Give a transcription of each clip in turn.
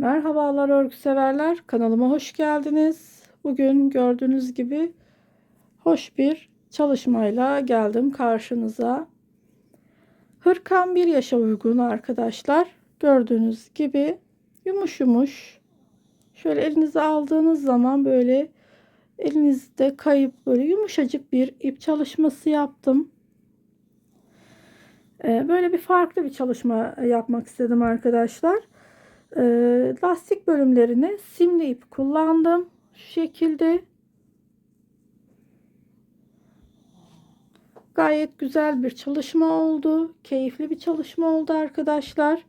Merhabalar örgü severler, kanalıma hoş geldiniz. Bugün gördüğünüz gibi hoş bir çalışmayla geldim karşınıza. Hırkam 1 yaşa uygun arkadaşlar. Gördüğünüz gibi yumuş yumuş. Şöyle elinize aldığınız zaman böyle elinizde kayıp böyle yumuşacık bir ip çalışması yaptım. Böyle bir farklı bir çalışma yapmak istedim arkadaşlar. Lastik bölümlerine simli ip kullandım. Şu şekilde gayet güzel bir çalışma oldu. Keyifli bir çalışma oldu arkadaşlar.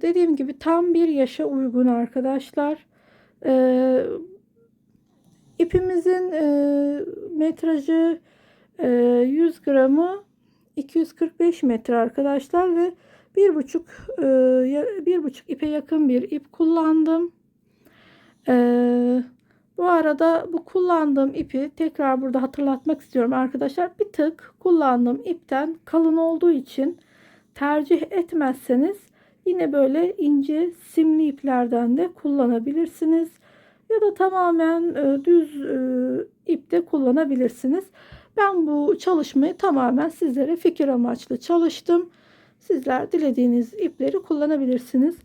Dediğim gibi tam 1 yaşa uygun arkadaşlar. İpimizin metrajı 100 gramı 245 metre arkadaşlar ve 1,5 ipe yakın bir ip kullandım. Bu arada bu kullandığım ipi tekrar burada hatırlatmak istiyorum arkadaşlar. Bir tık kullandığım ipten kalın olduğu için tercih etmezseniz yine böyle ince simli iplerden de kullanabilirsiniz. Ya da tamamen düz ipte kullanabilirsiniz. Ben bu çalışmayı tamamen sizlere fikir amaçlı çalıştım. Sizler dilediğiniz ipleri kullanabilirsiniz.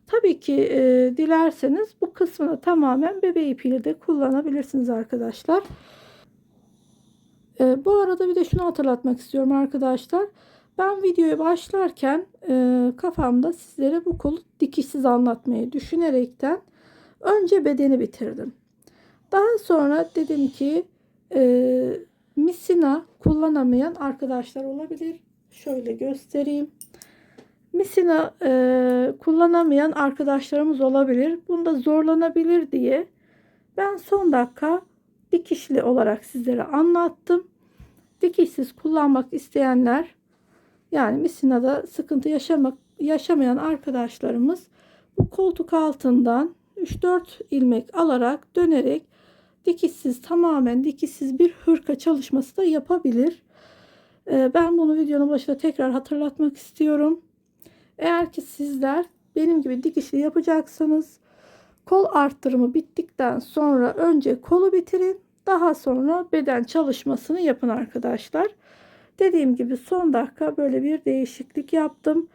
Tabii ki dilerseniz bu kısmını tamamen bebe ipiyle de kullanabilirsiniz arkadaşlar. Bu arada bir de şunu hatırlatmak istiyorum arkadaşlar. Ben videoya başlarken kafamda sizlere bu kolu dikişsiz anlatmayı düşünerekten önce bedeni bitirdim. Daha sonra dedim ki misina kullanamayan arkadaşlar olabilir. Şöyle göstereyim. Misina kullanamayan arkadaşlarımız olabilir. Bunda zorlanabilir diye ben son dakika dikişli olarak sizlere anlattım. Dikişsiz kullanmak isteyenler, yani misinada sıkıntı yaşamayan arkadaşlarımız bu koltuk altından 3-4 ilmek alarak dönerek dikişsiz, tamamen dikişsiz bir hırka çalışması da yapabilir. Ben bunu videonun başında tekrar hatırlatmak istiyorum. Eğer ki sizler benim gibi dikişli yapacaksanız kol arttırımı bittikten sonra önce kolu bitirin, daha sonra beden çalışmasını yapın arkadaşlar. Dediğim gibi son dakika böyle bir değişiklik yaptım.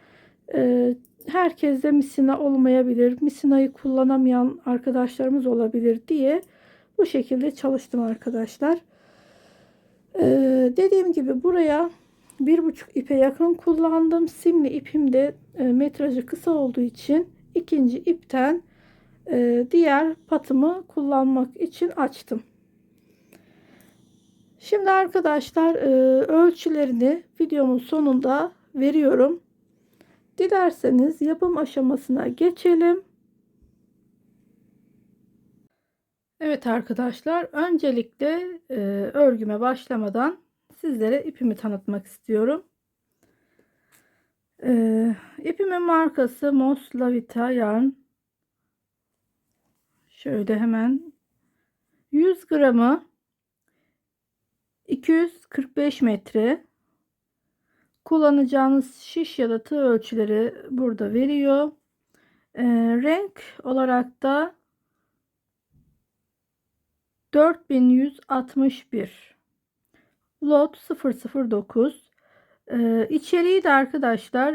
Herkeste misina olmayabilir, misinayı kullanamayan arkadaşlarımız olabilir diye bu şekilde çalıştım arkadaşlar. Dediğim gibi buraya 1,5 ipe yakın kullandım. Simli ipim de metrajı kısa olduğu için ikinci ipten diğer patımı kullanmak için açtım. Şimdi arkadaşlar ölçülerini videomun sonunda veriyorum. Dilerseniz yapım aşamasına geçelim. Evet arkadaşlar, öncelikle örgüme başlamadan sizlere ipimi tanıtmak istiyorum. İpimin markası Moss Lavita Yarn. Şöyle hemen 100 gramı 245 metre. Kullanacağınız şiş ya da tığ ölçüleri burada veriyor. Renk olarak da 4161, lot 009. İçeriği de arkadaşlar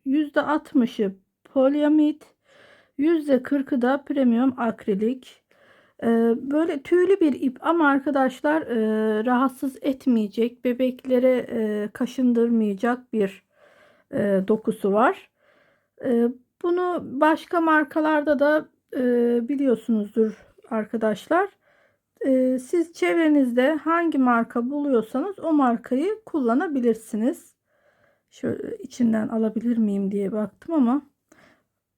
%60'ı polyamid, %40'ı da premium akrilik. Böyle tüylü bir ip ama arkadaşlar rahatsız etmeyecek, bebeklere kaşındırmayacak bir dokusu var. Bunu başka markalarda da biliyorsunuzdur arkadaşlar. Siz çevrenizde hangi marka buluyorsanız o markayı kullanabilirsiniz. Şöyle içinden alabilir miyim diye baktım ama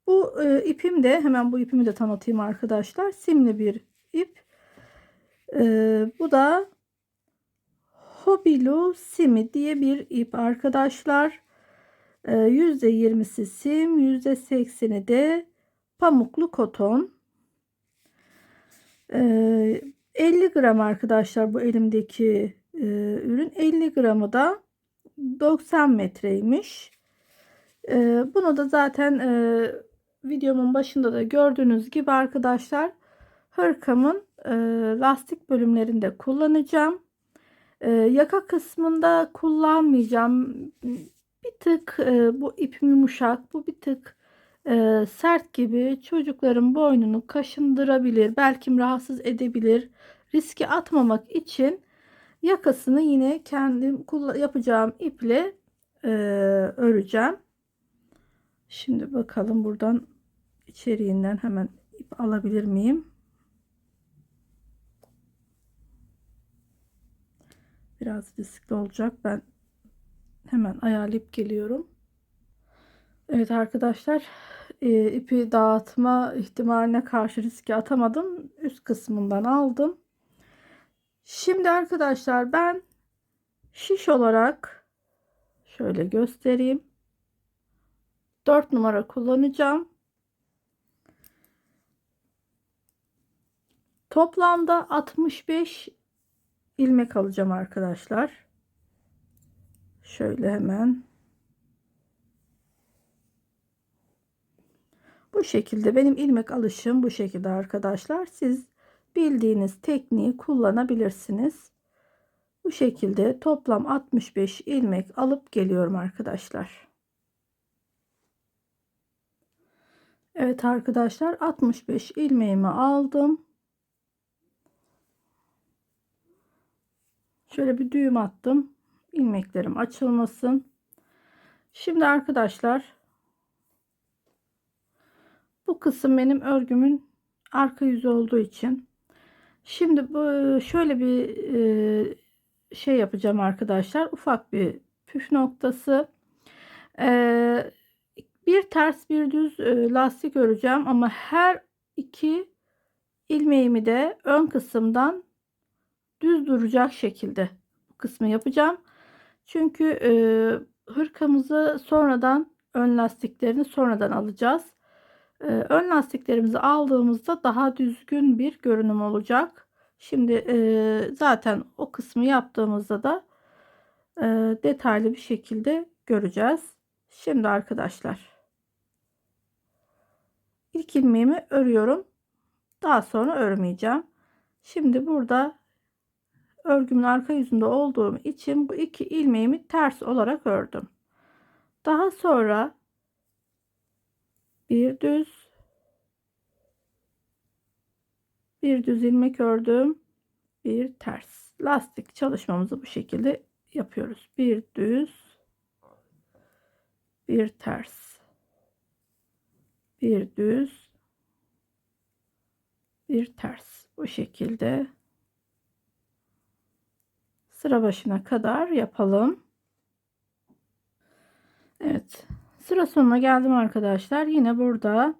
bu ipim de, hemen bu ipimi de tanıtayım arkadaşlar. Simli bir ip. Bu da Hobilo Simi diye bir ip arkadaşlar. %20'si sim, %80'i de pamuklu koton. 50 gram arkadaşlar bu elimdeki ürün. 50 gramı da 90 metreymiş. Bunu da zaten videomun başında da gördüğünüz gibi arkadaşlar, hırkamın lastik bölümlerinde kullanacağım. Yaka kısmında kullanmayacağım. Bir tık bu ipim yumuşak, bu bir tık sert gibi, çocukların boynunu kaşındırabilir, belki rahatsız edebilir. Riski atmamak için yakasını yine kendim yapacağım iple öreceğim. Şimdi bakalım, buradan içeriğinden hemen ip alabilir miyim? Biraz riskli olacak. Ben hemen ayarlayıp geliyorum. Evet arkadaşlar, ipi dağıtma ihtimaline karşı riske atamadım. Üst kısmından aldım. Şimdi arkadaşlar, ben şiş olarak şöyle göstereyim. 4 numara kullanacağım. Toplamda 65 ilmek alacağım arkadaşlar. Şöyle hemen bu şekilde, benim ilmek alışım bu şekilde arkadaşlar. Siz bildiğiniz tekniği kullanabilirsiniz. Bu şekilde toplam 65 ilmek alıp geliyorum arkadaşlar. Evet arkadaşlar, 65 ilmeğimi aldım. Şöyle bir düğüm attım. İlmeklerim açılmasın. Şimdi arkadaşlar, bu kısım benim örgümün arka yüzü olduğu için, şimdi bu şöyle bir şey yapacağım arkadaşlar. Ufak bir püf noktası. Bir ters bir düz lastik öreceğim ama her iki ilmeğimi de ön kısımdan düz duracak şekilde bu kısmı yapacağım. Çünkü hırkamızı sonradan, ön lastiklerini sonradan alacağız. Ön lastiklerimizi aldığımızda daha düzgün bir görünüm olacak. Şimdi zaten o kısmı yaptığımızda da detaylı bir şekilde göreceğiz. Şimdi arkadaşlar, ilk ilmeğimi örüyorum. Daha sonra örmeyeceğim. Şimdi burada örgümün arka yüzünde olduğum için bu iki ilmeğimi ters olarak ördüm. Daha sonra bir düz, bir düz ilmek ördüm, bir ters. Lastik çalışmamızı bu şekilde yapıyoruz. Bir düz, bir ters, bir düz, bir ters. Bu şekilde sıra başına kadar yapalım. Evet, sıra sonuna geldim arkadaşlar. Yine burada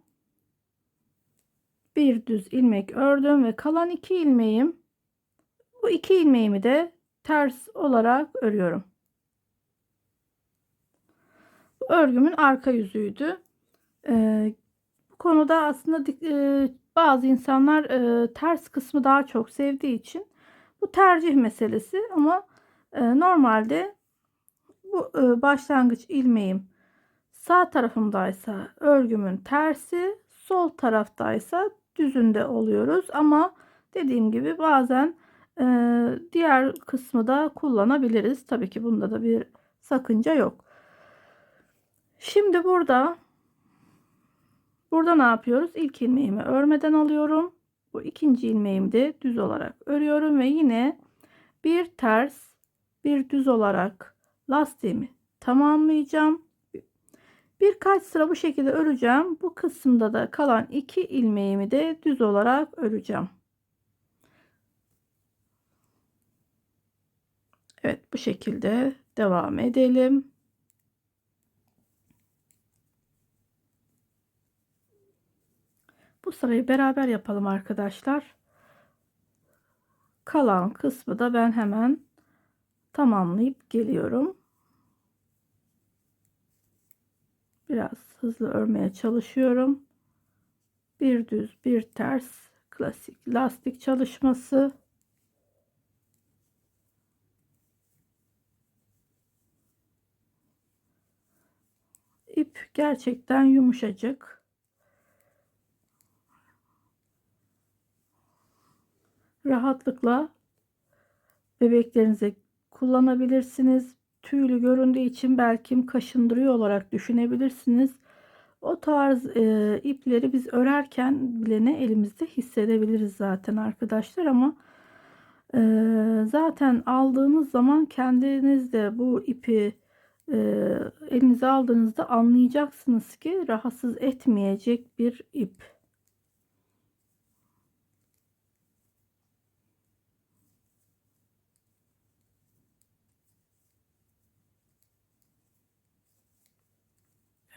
bir düz ilmek ördüm ve kalan iki ilmeğim, bu iki ilmeğimi de ters olarak örüyorum. Bu örgümün arka yüzüydü. Bu konuda aslında bazı insanlar ters kısmı daha çok sevdiği için bu tercih meselesi, ama normalde bu başlangıç ilmeğim sağ tarafımdaysa örgümün tersi, sol taraftaysa düzünde oluyoruz. Ama dediğim gibi bazen diğer kısmı da kullanabiliriz. Tabii ki bunda da bir sakınca yok. Şimdi burada ne yapıyoruz? İlk ilmeğimi örmeden alıyorum. Bu ikinci ilmeğimi de düz olarak örüyorum ve yine bir ters, bir düz olarak lastiğimi tamamlayacağım. Birkaç sıra bu şekilde öreceğim. Bu kısımda da kalan iki ilmeğimi de düz olarak öreceğim. Evet, bu şekilde devam edelim. Bu sırayı beraber yapalım arkadaşlar. Kalan kısmı da ben hemen tamamlayıp geliyorum. Biraz hızlı örmeye çalışıyorum. Bir düz, bir ters, klasik lastik çalışması. İp Gerçekten yumuşacık. Rahatlıkla bebeklerinize kullanabilirsiniz. Tüylü göründüğü için belki kaşındırıyor olarak düşünebilirsiniz. O tarz ipleri biz örerken bile ne elimizde hissedebiliriz zaten arkadaşlar, ama zaten aldığınız zaman kendiniz de bu ipi e, elinize aldığınızda anlayacaksınız ki rahatsız etmeyecek bir ip.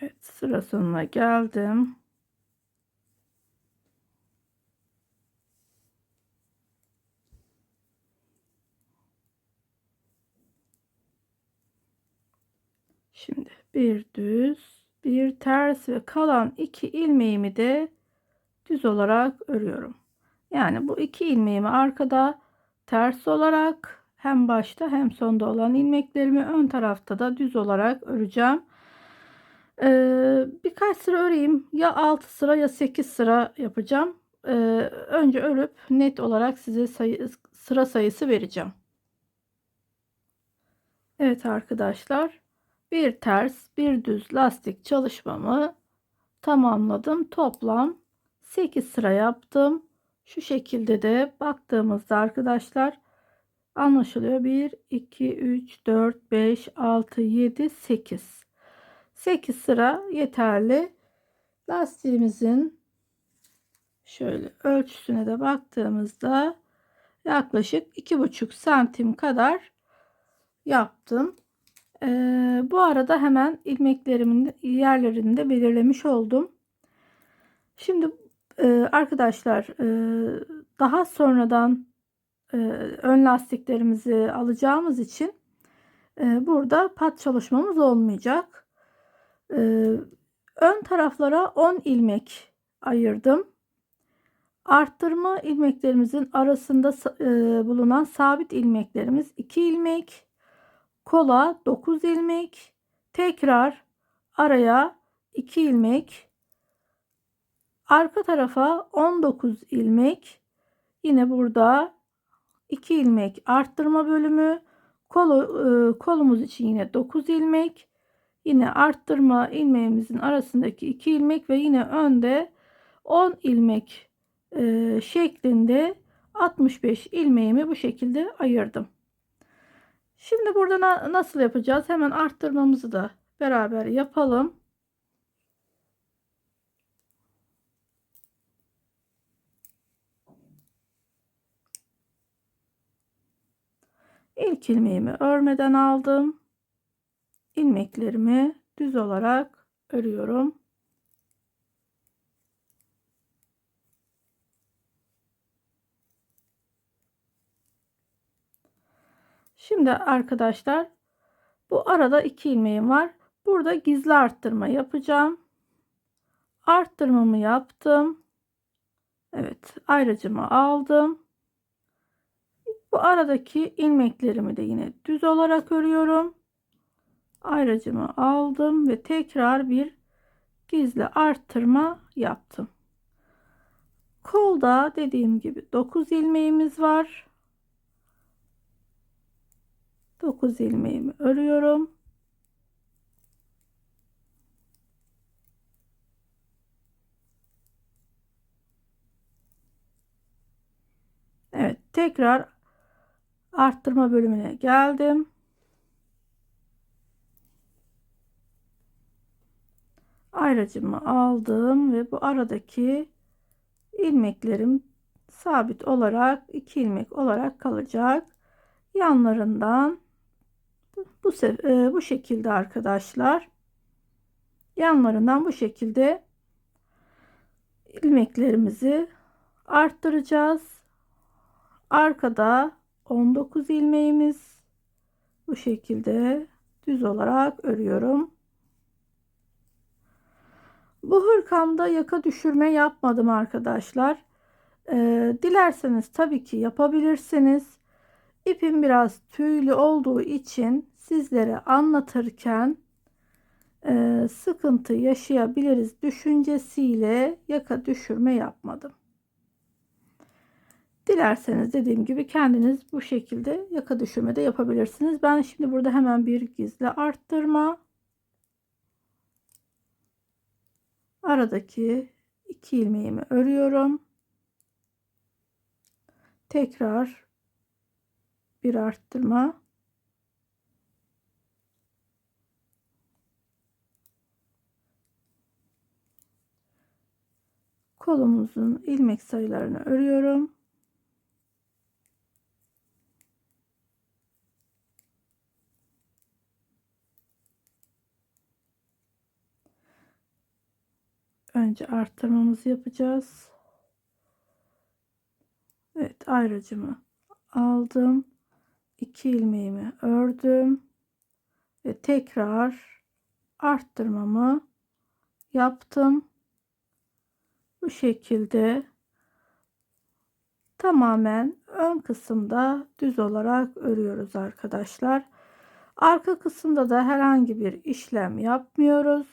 Evet, sıra sonuna geldim. Şimdi bir düz, bir ters ve kalan 2 ilmeğimi de düz olarak örüyorum. Yani bu 2 ilmeğimi arkada ters olarak hem başta hem sonda olan ilmeklerimi ön tarafta da düz olarak öreceğim. Birkaç sıra öreyim. Ya 6 sıra ya 8 sıra yapacağım. Önce örüp net olarak size sıra sayısı vereceğim. Evet arkadaşlar, bir ters bir düz lastik çalışmamı tamamladım. Toplam 8 sıra yaptım. Şu şekilde de baktığımızda arkadaşlar anlaşılıyor. 1 2 3 4 5 6 7 8. 8 sıra yeterli. Lastiğimizin şöyle ölçüsüne de baktığımızda yaklaşık 2,5 santim kadar yaptım. Bu arada hemen ilmeklerimin yerlerini de belirlemiş oldum. Şimdi arkadaşlar, daha sonradan ön lastiklerimizi alacağımız için burada pat çalışmamız olmayacak. Ön taraflara 10 ilmek ayırdım. Arttırma ilmeklerimizin arasında bulunan sabit ilmeklerimiz 2 ilmek. Kola 9 ilmek. Tekrar araya 2 ilmek. Arka tarafa 19 ilmek. Yine burada 2 ilmek arttırma bölümü. Kolumuz için yine 9 ilmek. Yine arttırma ilmeğimizin arasındaki 2 ilmek ve yine önde 10 ilmek şeklinde 65 ilmeğimi bu şekilde ayırdım. Şimdi burada nasıl yapacağız? Hemen arttırmamızı da beraber yapalım. İlk ilmeğimi örmeden aldım. İlmeklerimi düz olarak örüyorum. Şimdi arkadaşlar, bu arada 2 ilmeğim var. Burada gizli arttırma yapacağım. Arttırmamı yaptım. Evet, ayracımı aldım. Bu aradaki ilmeklerimi de yine düz olarak örüyorum. Ayracımı aldım ve tekrar bir gizli arttırma yaptım. Kolda dediğim gibi 9 ilmeğimiz var. 9 ilmeğimi örüyorum. Evet, tekrar arttırma bölümüne geldim. Ayracımı aldım ve bu aradaki ilmeklerim sabit olarak 2 ilmek olarak kalacak. Yanlarından bu şekilde arkadaşlar. Yanlarından bu şekilde ilmeklerimizi arttıracağız. Arkada 19 ilmeğimiz bu şekilde düz olarak örüyorum. Bu hırkamda yaka düşürme yapmadım arkadaşlar. Dilerseniz tabii ki yapabilirsiniz. İpim biraz tüylü olduğu için sizlere anlatırken sıkıntı yaşayabiliriz düşüncesiyle yaka düşürme yapmadım. Dilerseniz dediğim gibi kendiniz bu şekilde yaka düşürme de yapabilirsiniz. Ben şimdi burada hemen bir gizli arttırma, aradaki 2 ilmeğimi örüyorum. Tekrar bir arttırma. Kolumuzun ilmek sayılarını örüyorum. Önce arttırmamızı yapacağız. Evet, ayracımı aldım. 2 ilmeğimi ördüm ve tekrar arttırmamı yaptım. Bu şekilde tamamen ön kısımda düz olarak örüyoruz arkadaşlar. Arka kısımda da herhangi bir işlem yapmıyoruz.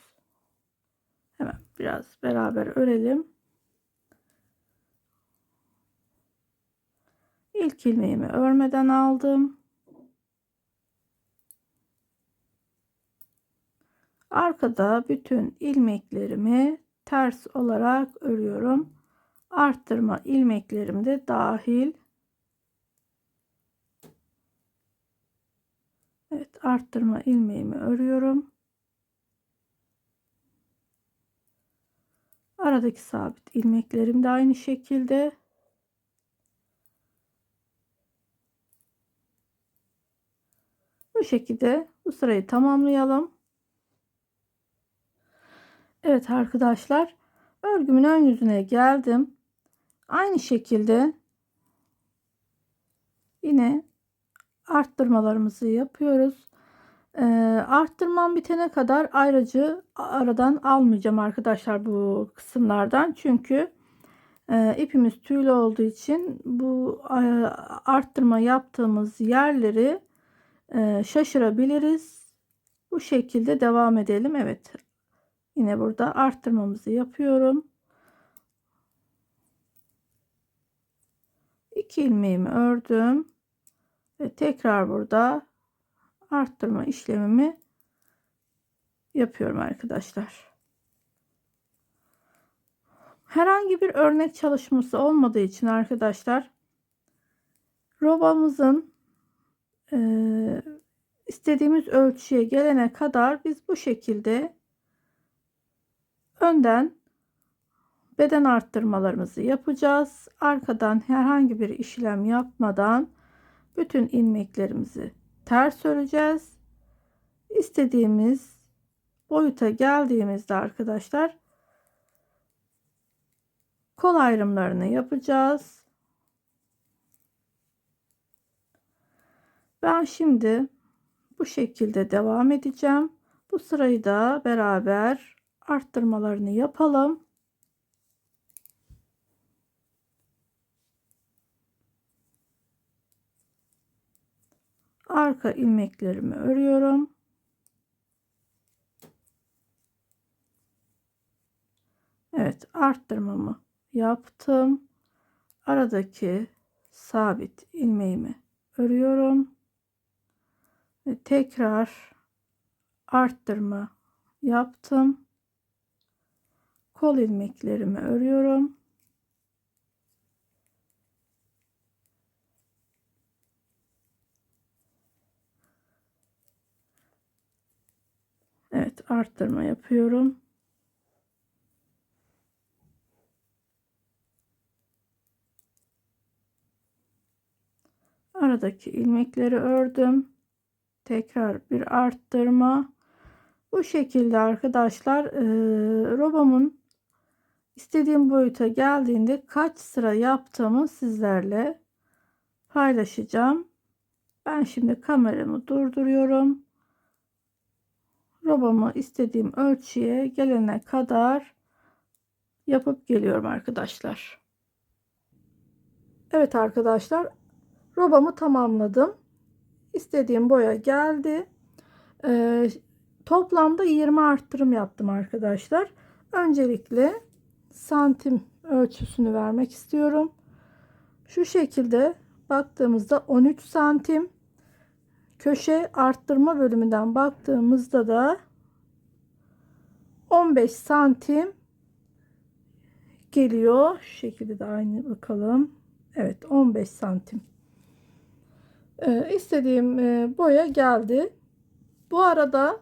Hemen biraz beraber örelim. İlk ilmeğimi örmeden aldım. Arkada bütün ilmeklerimi ters olarak örüyorum. Arttırma ilmeklerim de dahil. Evet, arttırma ilmeğimi örüyorum. Aradaki sabit ilmeklerim de aynı şekilde. Bu şekilde bu sırayı tamamlayalım. Evet arkadaşlar, örgümün ön yüzüne geldim. Aynı şekilde yine arttırmalarımızı yapıyoruz. Arttırmam bitene kadar ayracı aradan almayacağım arkadaşlar bu kısımlardan. Çünkü ipimiz tüylü olduğu için bu arttırma yaptığımız yerleri şaşırabiliriz. Bu şekilde devam edelim. Evet, yine burada arttırmamızı yapıyorum. 2 ilmeğimi ördüm ve tekrar burada arttırma işlemimi yapıyorum arkadaşlar. Herhangi bir örnek çalışması olmadığı için arkadaşlar, robamızın istediğimiz ölçüye gelene kadar biz bu şekilde önden beden arttırmalarımızı yapacağız. Arkadan herhangi bir işlem yapmadan bütün ilmeklerimizi ters öreceğiz. İstediğimiz boyuta geldiğimizde arkadaşlar kol ayrımlarını yapacağız. Ben şimdi bu şekilde devam edeceğim. Bu sırayı da beraber arttırmalarını yapalım. Arka ilmeklerimi örüyorum. Evet, arttırmamı yaptım. Aradaki sabit ilmeğimi örüyorum ve tekrar arttırma yaptım. Kol ilmeklerimi örüyorum. Evet, arttırma yapıyorum. Aradaki ilmekleri ördüm. Tekrar bir arttırma. Bu şekilde arkadaşlar robamın istediğim boyuta geldiğinde kaç sıra yaptığımı sizlerle paylaşacağım. Ben şimdi kameramı durduruyorum. Robamı istediğim ölçüye gelene kadar yapıp geliyorum arkadaşlar. Evet arkadaşlar, robamı tamamladım. İstediğim boya geldi. Toplamda 20 arttırım yaptım arkadaşlar. Öncelikle santim ölçüsünü vermek istiyorum. Şu şekilde baktığımızda 13 santim. Köşe arttırma bölümünden baktığımızda da 15 santim geliyor. Şu şekilde de aynı bakalım. Evet, 15 santim. İstediğim boya geldi. Bu arada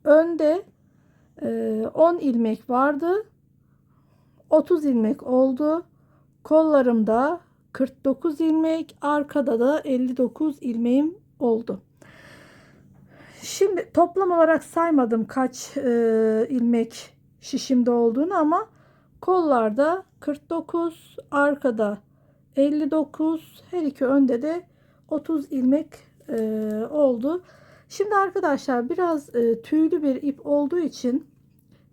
önde 10 ilmek vardı. 30 ilmek oldu. Kollarımda 49 ilmek, arkada da 59 ilmeğim oldu. Şimdi toplam olarak saymadım kaç ilmek şişimde olduğunu, ama kollarda 49, arkada 59, her iki önde de 30 ilmek oldu. Şimdi arkadaşlar biraz tüylü bir ip olduğu için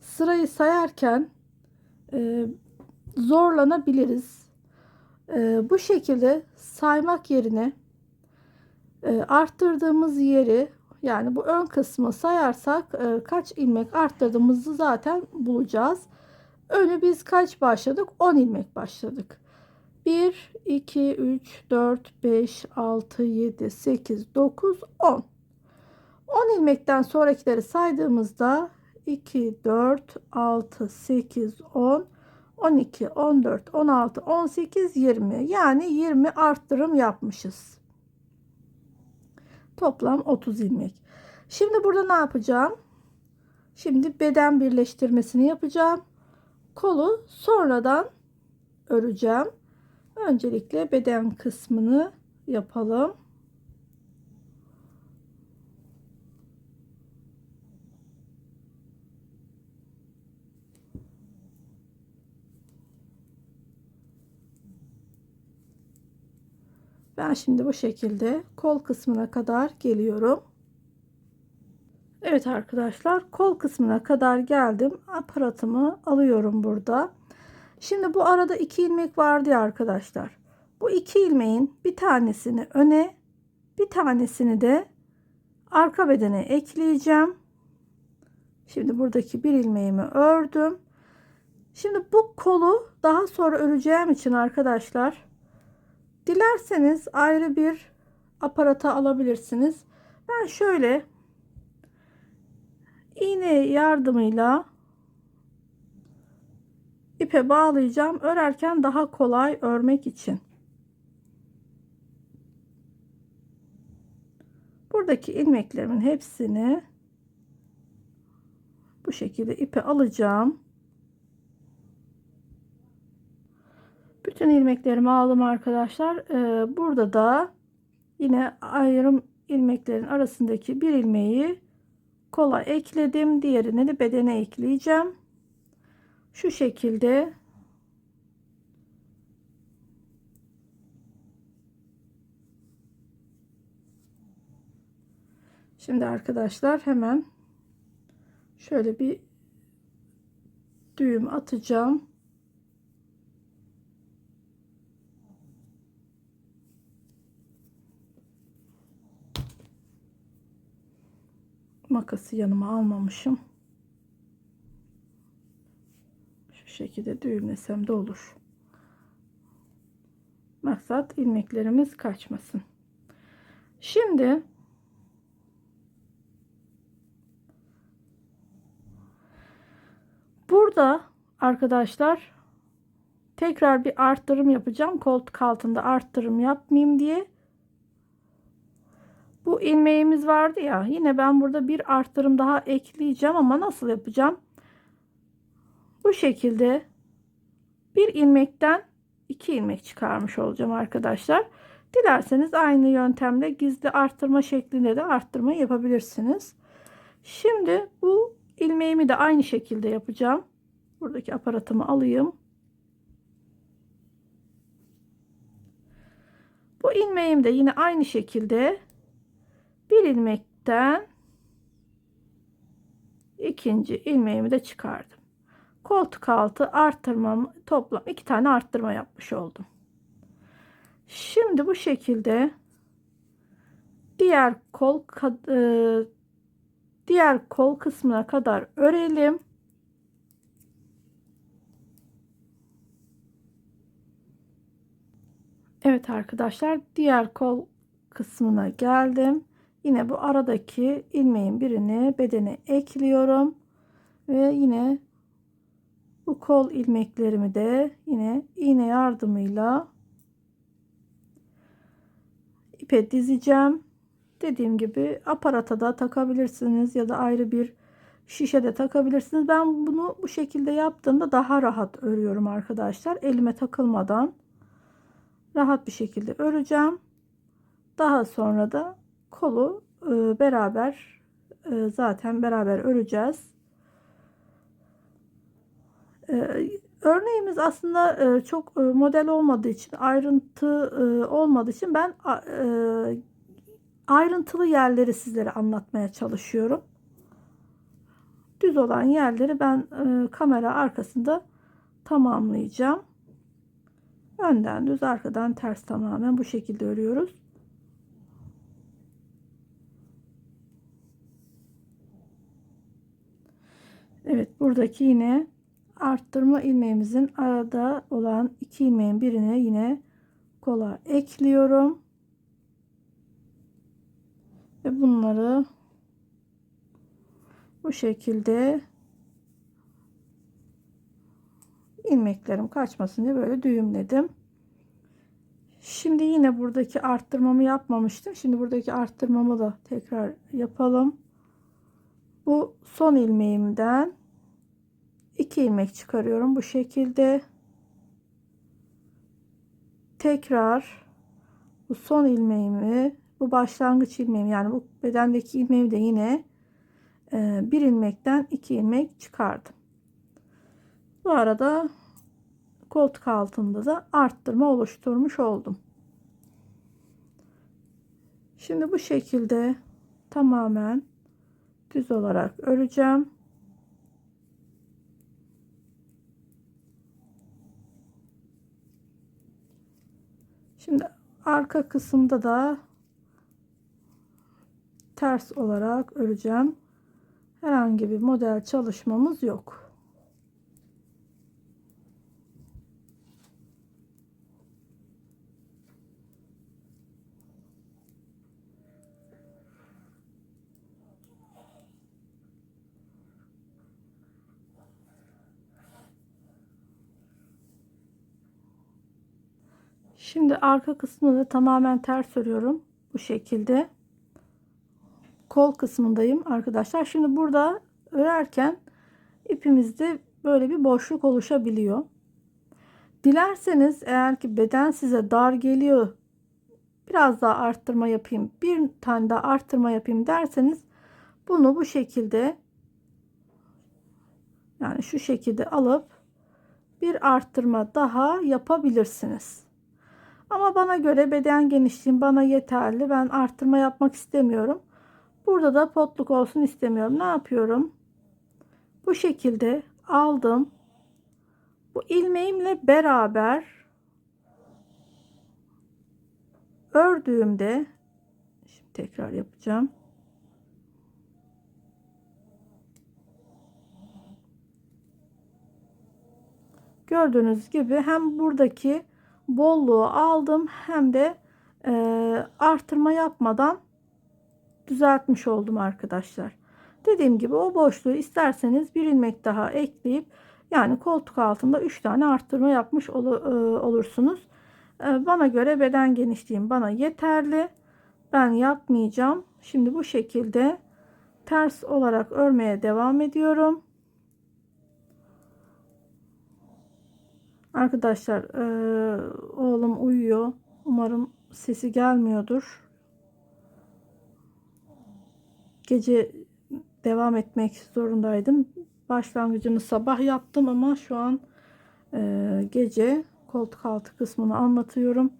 sırayı sayarken zorlanabiliriz. Bu şekilde saymak yerine arttırdığımız yeri, yani bu ön kısmı sayarsak kaç ilmek arttırdığımızı zaten bulacağız. Önü biz kaç başladık? 10 ilmek başladık. 1, 2, 3, 4, 5, 6, 7, 8, 9, 10. 10 ilmekten sonrakileri saydığımızda 2, 4, 6, 8, 10, 12, 14, 16, 18, 20. Yani 20 arttırım yapmışız. Toplam 30 ilmek. Şimdi burada ne yapacağım? Şimdi beden birleştirmesini yapacağım. Kolu sonradan öreceğim. Öncelikle beden kısmını yapalım. Ben şimdi bu şekilde kol kısmına kadar geliyorum. Evet arkadaşlar, kol kısmına kadar geldim. Aparatımı alıyorum burada. Şimdi bu arada 2 ilmek vardı ya arkadaşlar. Bu 2 ilmeğin bir tanesini öne, bir tanesini de arka bedene ekleyeceğim. Şimdi buradaki bir ilmeğimi ördüm. Şimdi bu kolu daha sonra öreceğim için arkadaşlar, dilerseniz ayrı bir aparata alabilirsiniz. Ben şöyle iğne yardımıyla ipe bağlayacağım. Örerken daha kolay örmek için. Buradaki ilmeklerimin hepsini bu şekilde ipe alacağım. Bütün ilmeklerimi aldım arkadaşlar. Burada da yine ayrım ilmeklerin arasındaki bir ilmeği kola ekledim. Diğerini de bedene ekleyeceğim. Şu şekilde şimdi arkadaşlar hemen şöyle bir düğüm atacağım. Makası yanıma almamışım. Şu şekilde düğümlesem de olur. Maksat ilmeklerimiz kaçmasın. Şimdi burada arkadaşlar tekrar bir arttırım yapacağım. Koltuk altında arttırım yapmayayım diye. Bu ilmeğimiz vardı ya, yine ben burada bir arttırım daha ekleyeceğim, ama nasıl yapacağım? Bu şekilde bir ilmekten 2 ilmek çıkarmış olacağım arkadaşlar. Dilerseniz aynı yöntemle gizli arttırma şeklinde de arttırma yapabilirsiniz. Şimdi bu ilmeğimi de aynı şekilde yapacağım. Buradaki aparatımı alayım. Bu ilmeğim de yine aynı şekilde bir ilmekten ikinci ilmeğimi de çıkardım. Koltuk altı arttırmam, toplam 2 tane arttırma yapmış oldum. Şimdi bu şekilde diğer kol diğer kol kısmına kadar örelim. Evet arkadaşlar, diğer kol kısmına geldim. Yine bu aradaki ilmeğin birini bedene ekliyorum ve yine bu kol ilmeklerimi de yine iğne yardımıyla ipe dizeceğim. Dediğim gibi aparata da takabilirsiniz ya da ayrı bir şişe de takabilirsiniz. Ben bunu bu şekilde yaptığımda daha rahat örüyorum arkadaşlar. Elime takılmadan rahat bir şekilde öreceğim. Daha sonra da kolu beraber zaten beraber öreceğiz. Örneğimiz aslında çok model olmadığı için, ayrıntı olmadığı için ben ayrıntılı yerleri sizlere anlatmaya çalışıyorum. Düz olan yerleri ben kamera arkasında tamamlayacağım. Önden düz, arkadan ters, tamamen bu şekilde örüyoruz. Evet, buradaki yine arttırma ilmeğimizin arada olan iki ilmeğin birini yine kola ekliyorum ve bunları bu şekilde ilmeklerim kaçmasın diye böyle düğümledim. Şimdi yine buradaki arttırmamı yapmamıştım. Şimdi buradaki arttırmamı da tekrar yapalım. Bu son ilmeğimden 2 ilmek çıkarıyorum bu şekilde. Tekrar bu son ilmeğimi, bu başlangıç ilmeğim, yani bu bedendeki ilmeğimi de yine bir ilmekten 2 ilmek çıkardım. Bu arada koltuk altında da arttırma oluşturmuş oldum. Şimdi bu şekilde tamamen düz olarak öreceğim. Şimdi arka kısımda da ters olarak öreceğim. Herhangi bir model çalışmamız yok. Şimdi arka kısmını da tamamen ters örüyorum. Bu şekilde. Kol kısmındayım arkadaşlar. Şimdi burada örerken ipimizde böyle bir boşluk oluşabiliyor. Dilerseniz, eğer ki beden size dar geliyor, biraz daha arttırma yapayım, bir tane daha arttırma yapayım derseniz, bunu bu şekilde, yani şu şekilde alıp bir arttırma daha yapabilirsiniz. Ama bana göre beden genişliğim bana yeterli. Ben arttırma yapmak istemiyorum. Burada da potluk olsun istemiyorum. Ne yapıyorum? Bu şekilde aldım. Bu ilmeğimle beraber ördüğümde, şimdi tekrar yapacağım. Gördüğünüz gibi hem buradaki bolluğu aldım, hem de artırma yapmadan düzeltmiş oldum arkadaşlar. Dediğim gibi o boşluğu isterseniz bir ilmek daha ekleyip, yani koltuk altında 3 tane arttırma yapmış olursunuz. Bana göre beden genişliğim bana yeterli. Ben yapmayacağım. Şimdi bu şekilde ters olarak örmeye devam ediyorum. Arkadaşlar oğlum uyuyor. Umarım sesi gelmiyordur. Gece devam etmek zorundaydım. Başlangıcını sabah yaptım ama şu an gece koltuk altı kısmını anlatıyorum.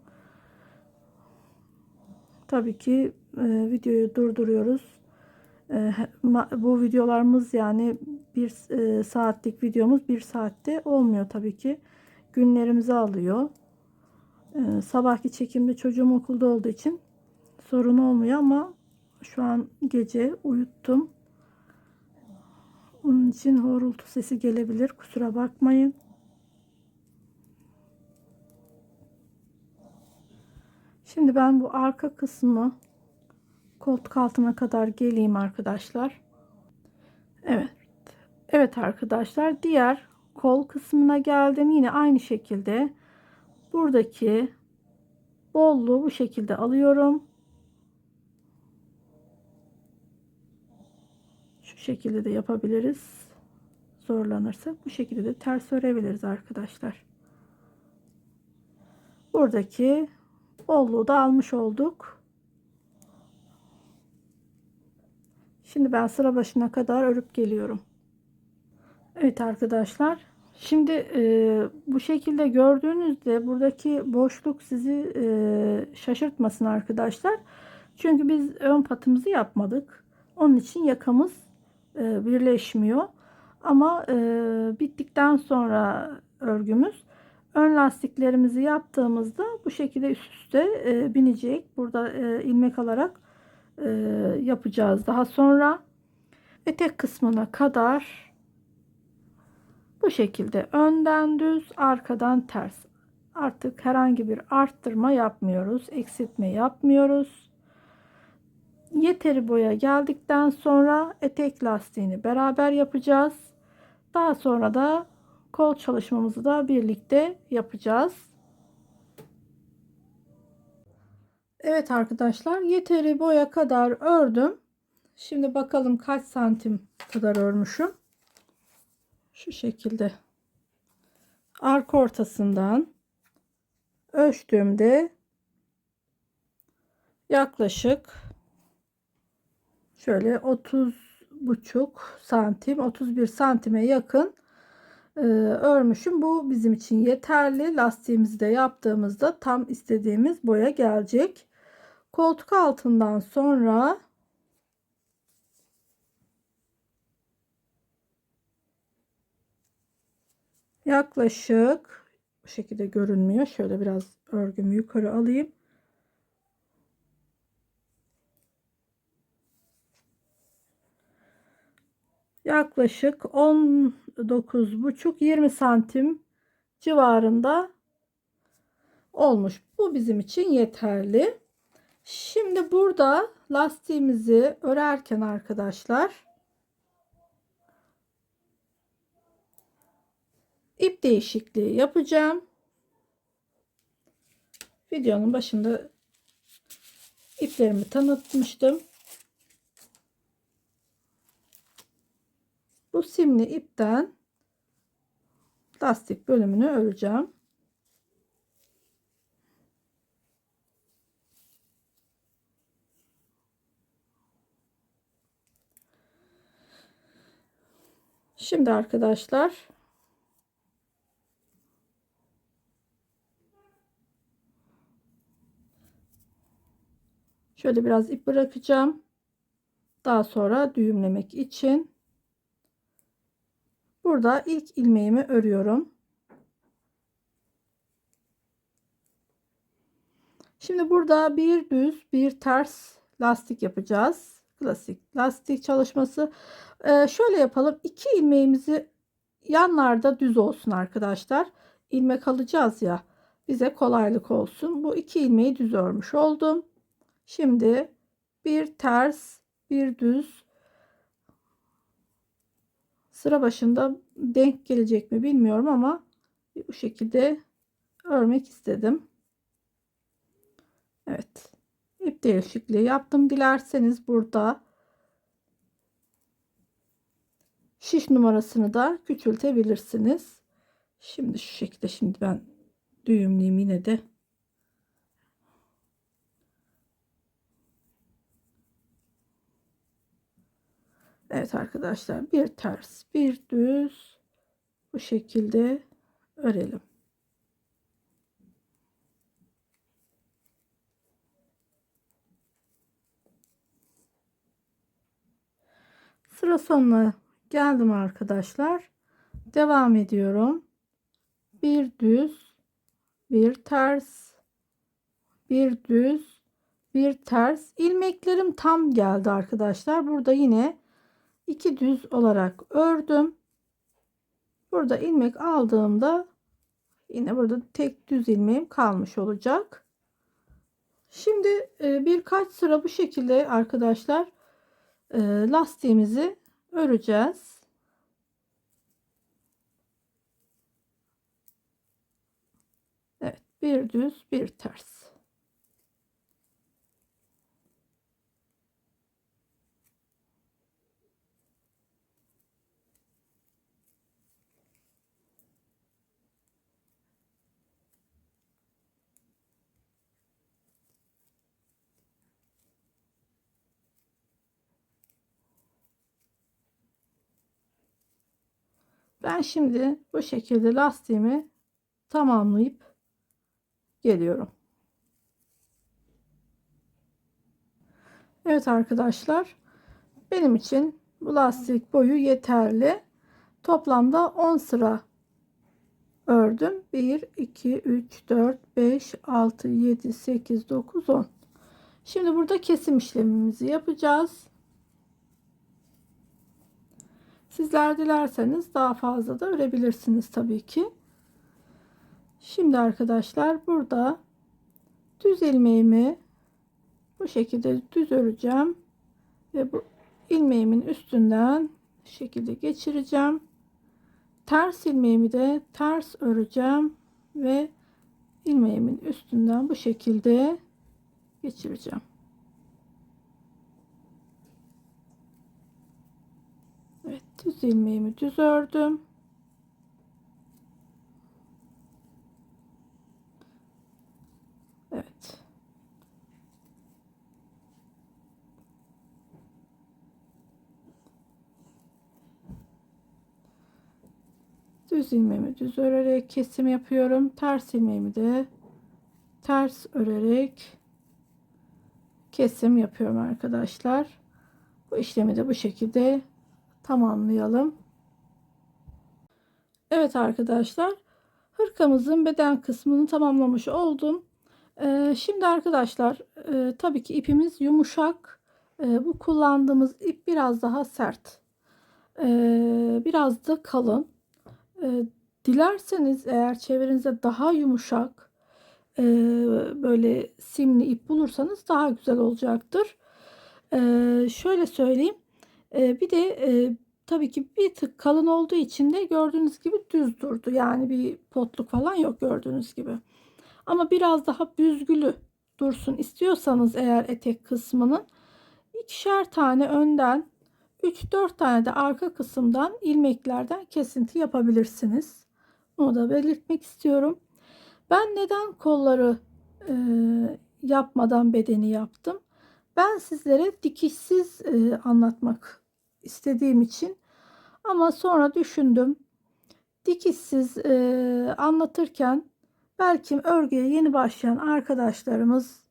Tabii ki videoyu durduruyoruz. Bu videolarımız, yani bir saatlik videomuz bir saatte olmuyor tabii ki. Günlerimizi alıyor. Sabahki çekimde çocuğum okulda olduğu için sorun olmuyor ama şu an gece uyuttum. Onun için horultu sesi gelebilir. Kusura bakmayın. Şimdi ben bu arka kısmı koltuk altına kadar geleyim arkadaşlar. Evet. Evet arkadaşlar, diğer kol kısmına geldim. Yine aynı şekilde buradaki bolluğu bu şekilde alıyorum. Şu şekilde de yapabiliriz. Zorlanırsak bu şekilde de ters örebiliriz arkadaşlar. Buradaki bolluğu da almış olduk. Şimdi ben sıra başına kadar örüp geliyorum. Evet arkadaşlar. Şimdi bu şekilde gördüğünüzde buradaki boşluk sizi şaşırtmasın arkadaşlar. Çünkü biz ön patımızı yapmadık. Onun için yakamız birleşmiyor. Ama bittikten sonra örgümüz, ön lastiklerimizi yaptığımızda bu şekilde üst üste binecek. Burada ilmek alarak yapacağız daha sonra. Etek kısmına kadar bu şekilde önden düz, arkadan ters. Artık herhangi bir arttırma yapmıyoruz, eksiltme yapmıyoruz. Yeteri boya geldikten sonra etek lastiğini beraber yapacağız. Daha sonra da kol çalışmamızı da birlikte yapacağız. Evet arkadaşlar, yeteri boya kadar ördüm. Şimdi bakalım kaç santim kadar örmüşüm. Şu şekilde arka ortasından ölçtüğümde yaklaşık şöyle 30,5 santim, 31 santime yakın örmüşüm. Bu bizim için yeterli. Lastiğimizi de yaptığımızda tam istediğimiz boya gelecek. Koltuk altından sonra yaklaşık, bu şekilde görünmüyor. Şöyle biraz örgümü yukarı alayım. Yaklaşık 19,5-20 santim civarında olmuş. Bu bizim için yeterli. Şimdi burada lastiğimizi örerken arkadaşlar ip değişikliği yapacağım. Videonun başında iplerimi tanıtmıştım. Bu simli ipten lastik bölümünü öreceğim. Şimdi arkadaşlar şöyle biraz ip bırakacağım. Daha sonra düğümlemek için burada ilk ilmeğimi örüyorum. Şimdi burada bir düz bir ters lastik yapacağız. Klasik lastik çalışması. Şöyle yapalım. 2 ilmeğimizi yanlarda düz olsun arkadaşlar. İlmek alacağız ya. Bize kolaylık olsun. Bu 2 ilmeği düz örmüş oldum. Şimdi bir ters bir düz, sıra başında denk gelecek mi bilmiyorum ama bu şekilde örmek istedim. Evet. İp değişikliği yaptım. Dilerseniz burada şiş numarasını da küçültebilirsiniz. Şimdi şu şekilde, şimdi ben düğümleyeyim yine de. Evet arkadaşlar, bir ters bir düz bu şekilde örelim. Sıra sonuna geldim arkadaşlar. Devam ediyorum. Bir düz, bir ters, bir düz, bir ters. İlmeklerim tam geldi arkadaşlar. Burada yine 2 düz olarak ördüm. Burada ilmek aldığımda yine burada tek düz ilmeğim kalmış olacak. Şimdi birkaç sıra bu şekilde arkadaşlar lastiğimizi öreceğiz. Evet, bir düz bir ters. Ben şimdi bu şekilde lastiğimi tamamlayıp geliyorum. Evet arkadaşlar, benim için bu lastik boyu yeterli. Toplamda 10 sıra ördüm. 1 2 3 4 5 6 7 8 9 10. Şimdi burada kesim işlemimizi yapacağız. Sizler dilerseniz daha fazla da örebilirsiniz tabii ki. Şimdi arkadaşlar, burada düz ilmeğimi bu şekilde düz öreceğim ve bu ilmeğimin üstünden bu şekilde geçireceğim. Ters ilmeğimi de ters öreceğim ve ilmeğimin üstünden bu şekilde geçireceğim. Evet, düz ilmeğimi düz ördüm. Evet. Düz ilmeğimi düz örerek kesim yapıyorum. Ters ilmeğimi de ters örerek kesim yapıyorum arkadaşlar. Bu işlemi de bu şekilde tamamlayalım. Evet arkadaşlar, hırkamızın beden kısmını tamamlamış oldum. Şimdi arkadaşlar, tabii ki ipimiz yumuşak. Bu kullandığımız ip biraz daha sert. Biraz da kalın. Dilerseniz eğer çevrenizde daha yumuşak böyle simli ip bulursanız daha güzel olacaktır. Şöyle söyleyeyim. Bir de tabii ki bir tık kalın olduğu için de gördüğünüz gibi düz durdu. Yani bir potluk falan yok gördüğünüz gibi. Ama biraz daha büzgülü dursun istiyorsanız eğer etek kısmının ikişer tane önden 3-4 tane de arka kısımdan ilmeklerden kesinti yapabilirsiniz. Onu da belirtmek istiyorum. Ben neden kolları yapmadan bedeni yaptım? Ben sizlere dikişsiz anlatmak istediğim için, ama sonra düşündüm. Dikişsiz anlatırken belki örgüye yeni başlayan arkadaşlarımız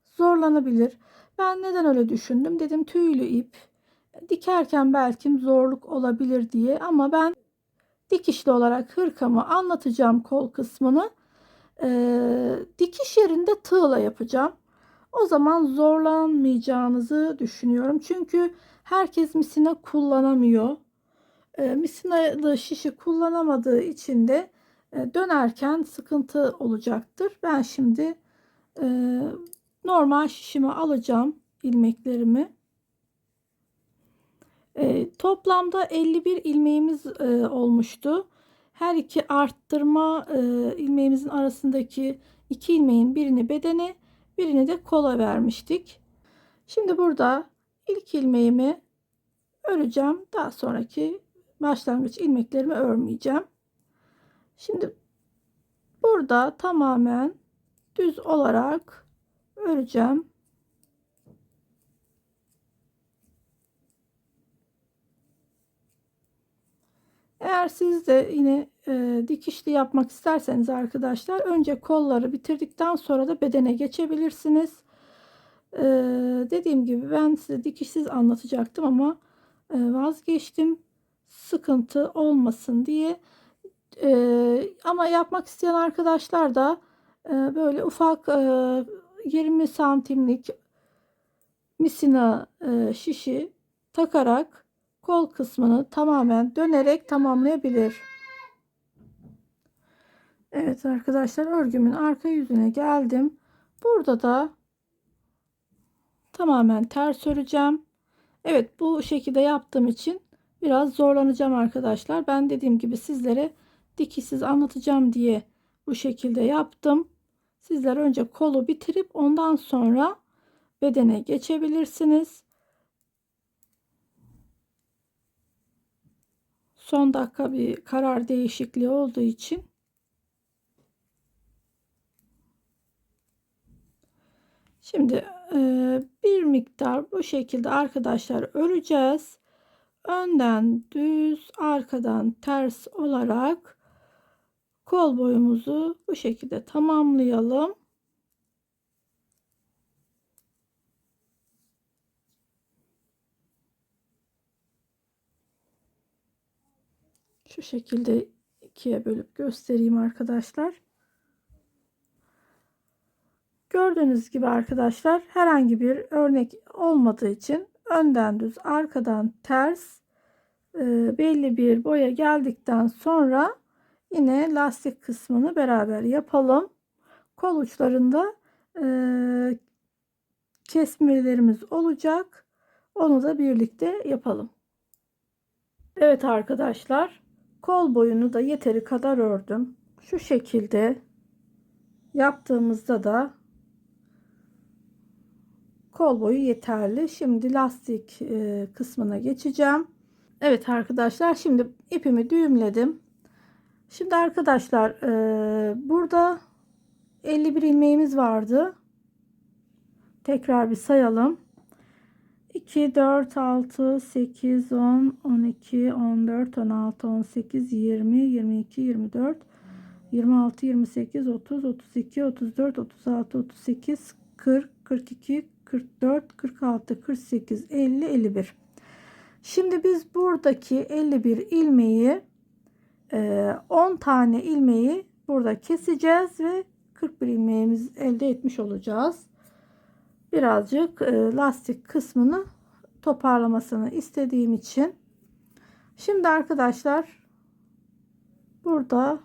zorlanabilir. Ben neden öyle düşündüm? Dedim tüylü ip dikerken belki zorluk olabilir diye, ama ben dikişli olarak hırkamı anlatacağım, kol kısmını. Dikiş yerinde tığla yapacağım. O zaman zorlanmayacağınızı düşünüyorum. Çünkü herkes misina kullanamıyor. Misinalı şişi kullanamadığı için de dönerken sıkıntı olacaktır. Ben şimdi e, normal şişimi alacağım, ilmeklerimi. Toplamda 51 ilmeğimiz olmuştu. Her iki arttırma ilmeğimizin arasındaki iki ilmeğin birini bedene, birini de kola vermiştik. Şimdi burada ilk ilmeğimi öreceğim. Daha sonraki başlangıç ilmeklerimi örmeyeceğim. Şimdi burada tamamen düz olarak öreceğim. Eğer siz de yine dikişli yapmak isterseniz arkadaşlar, önce kolları bitirdikten sonra da bedene geçebilirsiniz. E, Dediğim gibi ben size dikişsiz anlatacaktım ama vazgeçtim. Sıkıntı olmasın diye. Ama yapmak isteyen arkadaşlar da böyle ufak 20 santimlik misina şişi takarak kol kısmını tamamen dönerek tamamlayabilir. Evet arkadaşlar, örgümün arka yüzüne geldim. Burada da tamamen ters öreceğim. Evet, bu şekilde yaptığım için biraz zorlanacağım arkadaşlar. Ben dediğim gibi sizlere dikişsiz anlatacağım diye bu şekilde yaptım. Sizler önce kolu bitirip ondan sonra bedene geçebilirsiniz. Son dakika bir karar değişikliği olduğu için. Şimdi bir miktar bu şekilde arkadaşlar öreceğiz. Önden düz, arkadan ters olarak kol boyumuzu bu şekilde tamamlayalım. Şu şekilde ikiye bölüp göstereyim arkadaşlar. Gördüğünüz gibi arkadaşlar, herhangi bir örnek olmadığı için önden düz, arkadan ters, belli bir boya geldikten sonra yine lastik kısmını beraber yapalım. Kol uçlarında kesmelerimiz olacak. Onu da birlikte yapalım. Evet arkadaşlar, kol boyunu da yeteri kadar ördüm. Şu şekilde yaptığımızda da kol boyu yeterli. Şimdi lastik kısmına geçeceğim. Evet arkadaşlar, şimdi ipimi düğümledim. Şimdi arkadaşlar, burada 51 ilmeğimiz vardı. Tekrar bir sayalım. 2, 4, 6, 8, 10, 12, 14, 16, 18, 20, 22, 24, 26, 28, 30, 32, 34, 36, 38, 40, 42, 44, 46, 48, 50, 51. Şimdi biz buradaki 51 ilmeği 10 tane ilmeği burada keseceğiz ve 41 ilmeğimiz elde etmiş olacağız. Birazcık lastik kısmını toparlamasını istediğim için. Şimdi arkadaşlar, burada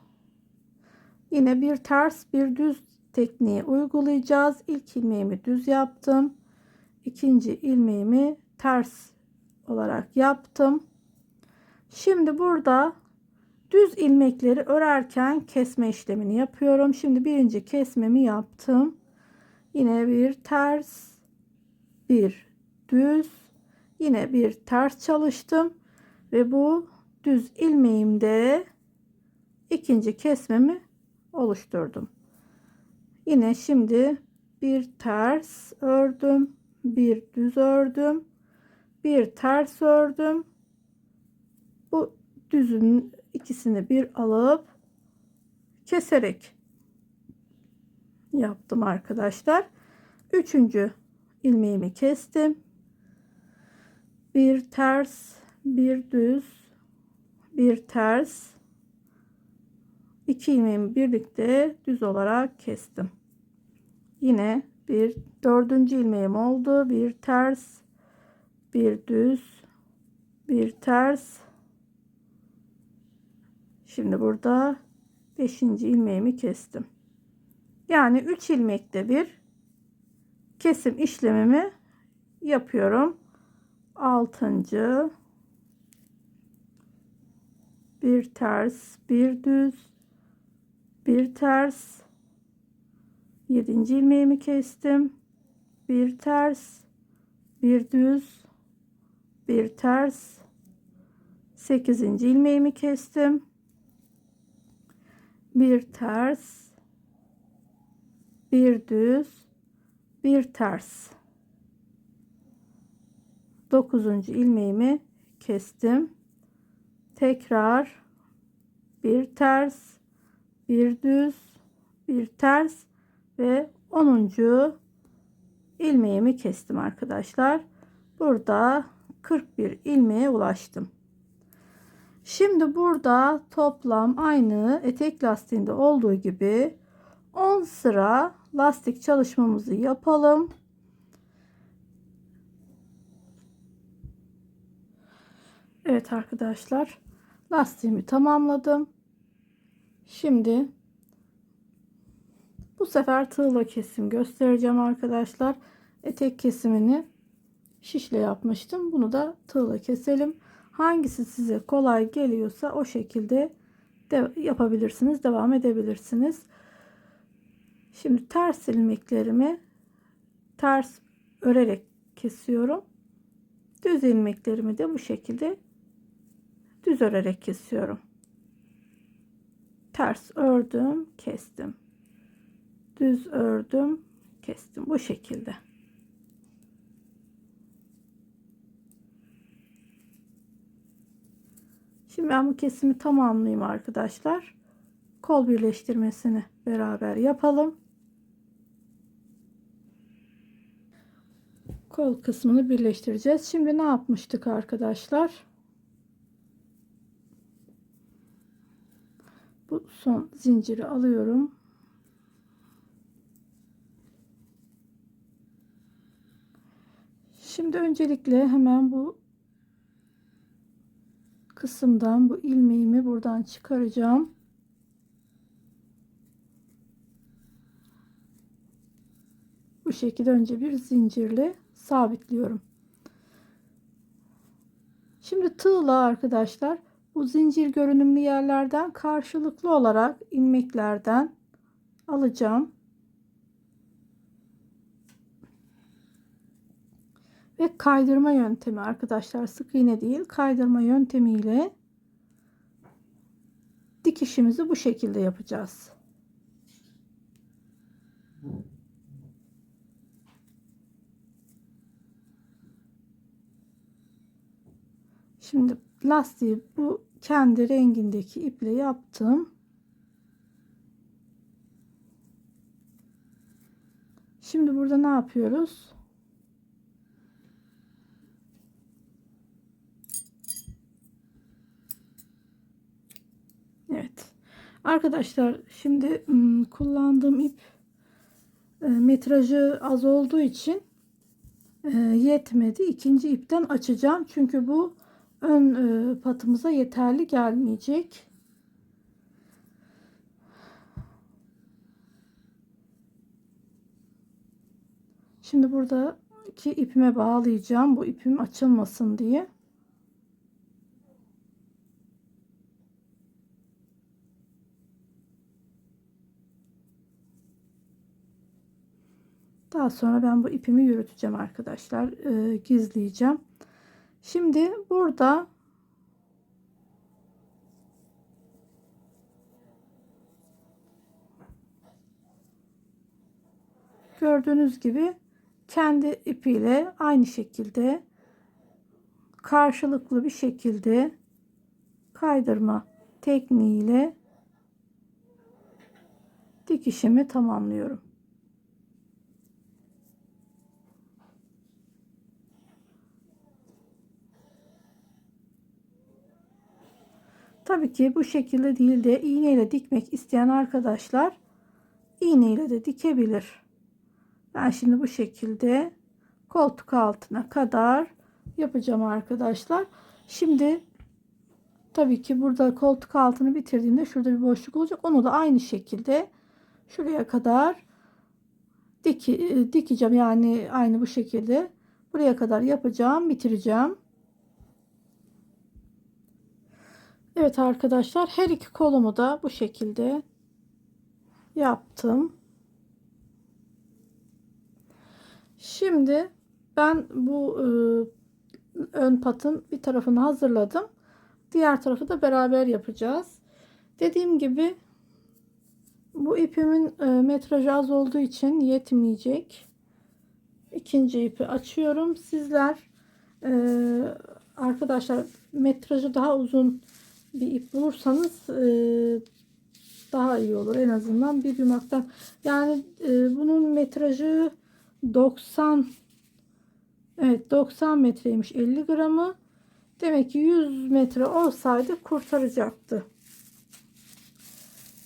yine bir ters bir düz tekniği uygulayacağız. İlk ilmeğimi düz yaptım. İkinci ilmeğimi ters olarak yaptım. Şimdi burada düz ilmekleri örerken kesme işlemini yapıyorum. Şimdi birinci kesmemi yaptım. Yine bir ters, bir düz, yine bir ters çalıştım ve bu düz ilmeğimde ikinci kesmemi oluşturdum. Yine şimdi bir ters ördüm, bir düz ördüm, bir ters ördüm. Bu düzün ikisini bir alıp keserek yaptım arkadaşlar. Üçüncü ilmeğimi kestim. Bir ters, bir düz, bir ters. İki ilmeğimi birlikte düz olarak kestim. Yine bir dördüncü ilmeğim oldu. Bir ters, bir düz, bir ters. Şimdi burada beşinci ilmeğimi kestim. Yani 3 ilmekte bir kesim işlemimi yapıyorum. Altıncı, bir ters, bir düz, bir ters. Yedinci ilmeğimi kestim. Bir ters, bir düz, bir ters. Sekizinci ilmeğimi kestim. Bir ters, bir düz, bir ters. Dokuzuncu ilmeğimi kestim. Tekrar bir ters, bir düz, bir ters ve 10. ilmeğimi kestim arkadaşlar. Burada 41 ilmeğe ulaştım. Şimdi burada toplam aynı etek lastiğinde olduğu gibi 10 sıra lastik çalışmamızı yapalım. Evet arkadaşlar, lastiğimi tamamladım. Şimdi bu sefer tığla kesim göstereceğim arkadaşlar. Etek kesimini şişle yapmıştım. Bunu da tığla keselim. Hangisi size kolay geliyorsa o şekilde de yapabilirsiniz, devam edebilirsiniz. Şimdi ters ilmeklerimi ters örerek kesiyorum. Düz ilmeklerimi de bu şekilde düz örerek kesiyorum. Ters ördüm, kestim. Düz ördüm, kestim. Bu şekilde. Şimdi ben bu kesimi tamamlayayım arkadaşlar. Kol birleştirmesini beraber yapalım. Kol kısmını birleştireceğiz. Şimdi ne yapmıştık arkadaşlar? Bu son zinciri alıyorum. Şimdi öncelikle hemen bu kısımdan bu ilmeğimi buradan çıkaracağım. Bu şekilde önce bir zincirle sabitliyorum. Şimdi tığla arkadaşlar bu zincir görünümlü yerlerden karşılıklı olarak ilmeklerden alacağım. Ve kaydırma yöntemi arkadaşlar, sık iğne değil, kaydırma yöntemiyle dikişimizi bu şekilde yapacağız. Şimdi lastiği bu kendi rengindeki iple yaptım. Şimdi burada ne yapıyoruz? Evet. Arkadaşlar şimdi kullandığım ip metrajı az olduğu için yetmedi. İkinci ipten açacağım. Çünkü bu ön patımıza yeterli gelmeyecek. Şimdi buradaki ipime bağlayacağım. Bu ipim açılmasın diye. Daha sonra ben bu ipimi yürüteceğim arkadaşlar. Gizleyeceğim. Şimdi burada gördüğünüz gibi kendi ipiyle aynı şekilde karşılıklı bir şekilde kaydırma tekniğiyle dikişimi tamamlıyorum. Tabii ki bu şekilde değil de iğneyle dikmek isteyen arkadaşlar iğneyle de dikebilir. Ben şimdi bu şekilde koltuk altına kadar yapacağım arkadaşlar. Şimdi tabii ki burada koltuk altını bitirdiğimde şurada bir boşluk olacak. Onu da aynı şekilde şuraya kadar dikeceğim. Yani aynı bu şekilde buraya kadar yapacağım, bitireceğim. Evet arkadaşlar, her iki kolumu da bu şekilde yaptım. Şimdi ben bu ön patın bir tarafını hazırladım. Diğer tarafı da beraber yapacağız. Dediğim gibi bu ipimin metrajı az olduğu için yetmeyecek. İkinci ipi açıyorum. Sizler arkadaşlar metrajı daha uzun bir ip bulursanız daha iyi olur. En azından bir yumaktan. Yani bunun metrajı 90, evet 90 metreymiş, 50 gramı. Demek ki 100 metre olsaydı kurtaracaktı.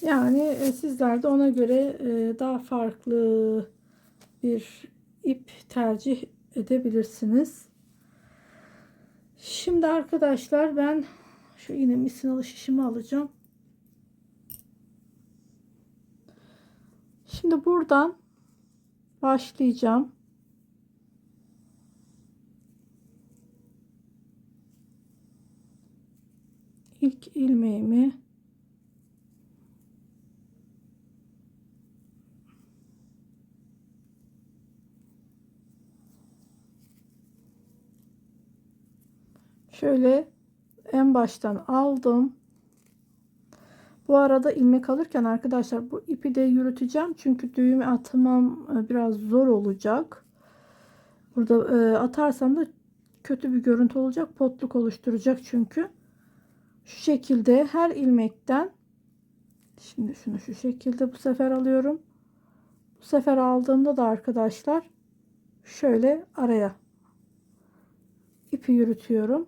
Yani sizler de ona göre daha farklı bir ip tercih edebilirsiniz. Şimdi arkadaşlar ben şu yine misinalı şişimi alacağım. Şimdi buradan başlayacağım. İlk ilmeğimi şöyle en baştan aldım. Bu arada ilmek alırken arkadaşlar bu ipi de yürüteceğim. Çünkü düğümü atmam biraz zor olacak. Burada atarsam da kötü bir görüntü olacak. Potluk oluşturacak çünkü. Şu şekilde her ilmekten, şimdi şunu şu şekilde bu sefer alıyorum. Bu sefer aldığımda da arkadaşlar şöyle araya ipi yürütüyorum.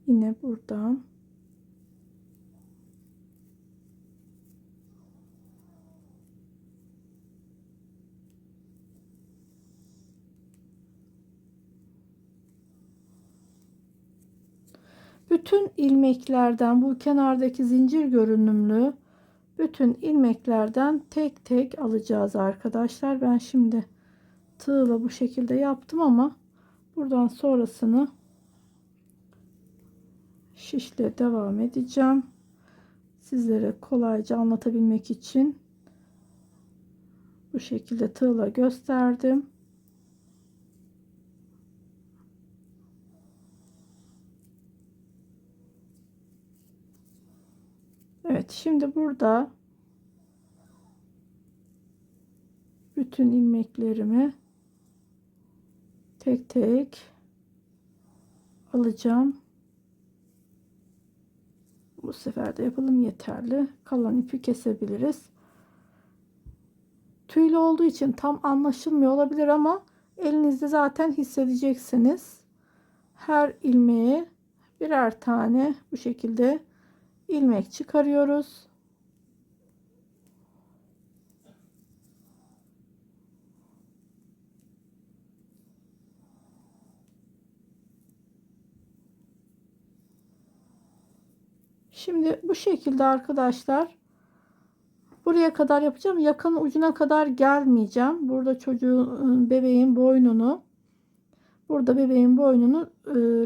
Yine buradan bütün ilmeklerden, bu kenardaki zincir görünümlü bütün ilmeklerden tek tek alacağız arkadaşlar. Ben şimdi tığla bu şekilde yaptım ama buradan sonrasını şişle devam edeceğim. Sizlere kolayca anlatabilmek için bu şekilde tığla gösterdim. Evet, şimdi burada bütün ilmeklerimi tek tek alacağım. Bu sefer de yapalım, yeterli. Kalan ipi kesebiliriz. Tüylü olduğu için tam anlaşılmıyor olabilir ama elinizde zaten hissedeceksiniz. Her ilmeğe birer tane bu şekilde ilmek çıkarıyoruz. Şimdi bu şekilde arkadaşlar buraya kadar yapacağım. Yakın ucuna kadar gelmeyeceğim. Burada çocuğun, bebeğin boynunu, burada bebeğin boynunu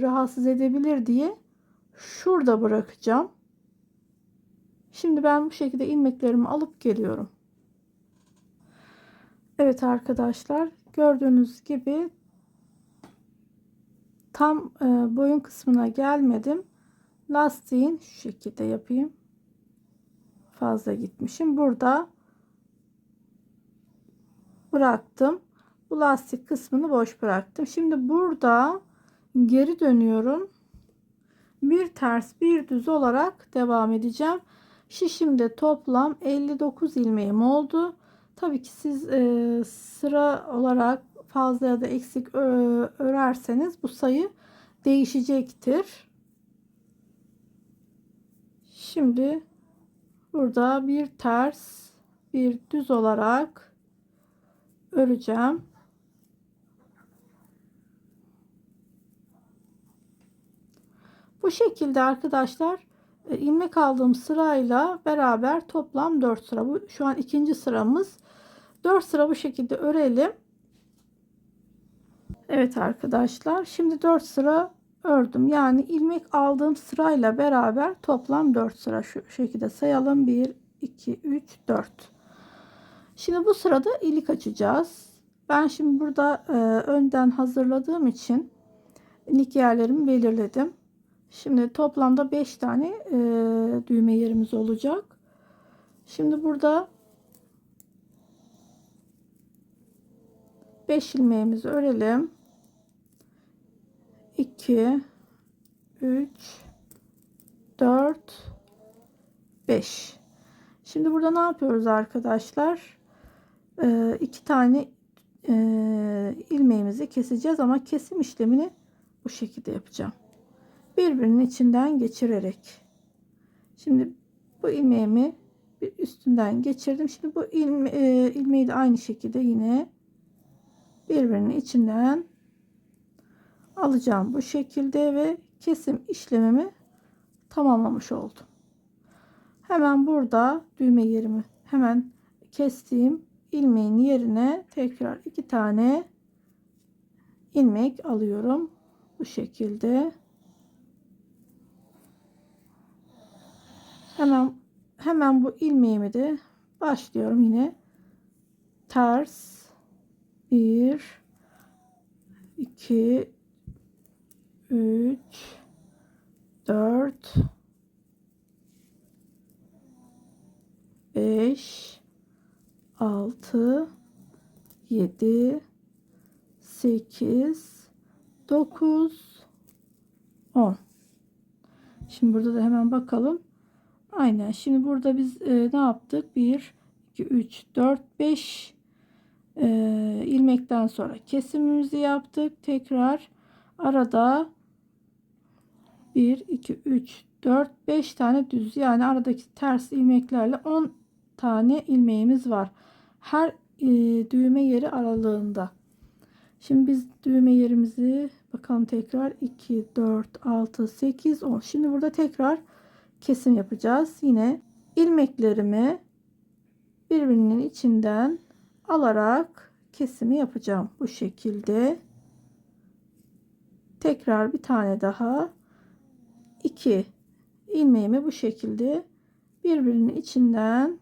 rahatsız edebilir diye şurada bırakacağım. Şimdi ben bu şekilde ilmeklerimi alıp geliyorum. Evet arkadaşlar, gördüğünüz gibi tam boyun kısmına gelmedim. Lastiğin şu şekilde yapayım. Fazla gitmişim. Burada bıraktım. Bu lastik kısmını boş bıraktım. Şimdi burada geri dönüyorum. Bir ters bir düz olarak devam edeceğim. Şişimde toplam 59 ilmeğim oldu. Tabii ki siz sıra olarak fazla ya da eksik örerseniz bu sayı değişecektir. Şimdi burada bir ters bir düz olarak öreceğim. Bu şekilde arkadaşlar ilmek aldığım sırayla beraber toplam 4 sıra. Bu şu an ikinci sıramız. 4 sıra bu şekilde örelim. Evet arkadaşlar, şimdi 4 sıra ördüm. Yani ilmek aldığım sırayla beraber toplam 4 sıra, şu şekilde sayalım. 1 2 3 4. Şimdi bu sırada ilik açacağız. Ben şimdi burada önden hazırladığım için ilik yerlerimi belirledim. Şimdi toplamda 5 tane düğme yerimiz olacak. Şimdi burada 5 ilmeğimizi örelim. 2 3 4 5. Şimdi burada ne yapıyoruz arkadaşlar? 2 tane ilmeğimizi keseceğiz ama kesim işlemini bu şekilde yapacağım. Birbirinin içinden geçirerek. Şimdi bu ilmeğimi bir üstünden geçirdim. Şimdi bu ilmeği de aynı şekilde yine birbirinin içinden alacağım bu şekilde ve kesim işlemimi tamamlamış oldum. Hemen burada düğme yerimi hemen kestiğim ilmeğin yerine tekrar 2 tane ilmek alıyorum. Bu şekilde. Hemen bu ilmeğimi de başlıyorum yine. Ters 1 2 3 4 5 6 7 8 9 10. Şimdi burada da hemen bakalım. Aynen. Şimdi burada biz ne yaptık? 1 2 3 4 5 ilmekten sonra kesimimizi yaptık. Tekrar arada 1 2 3 4 5 tane düz, yani aradaki ters ilmeklerle 10 tane ilmeğimiz var. Her düğme yeri aralığında. Şimdi biz düğme yerimizi bakalım tekrar 2 4 6 8 10. Şimdi burada tekrar kesim yapacağız. Yine ilmeklerimi birbirinin içinden alarak kesimi yapacağım. Bu şekilde. Tekrar bir tane daha 2 ilmeğimi bu şekilde birbirinin içinden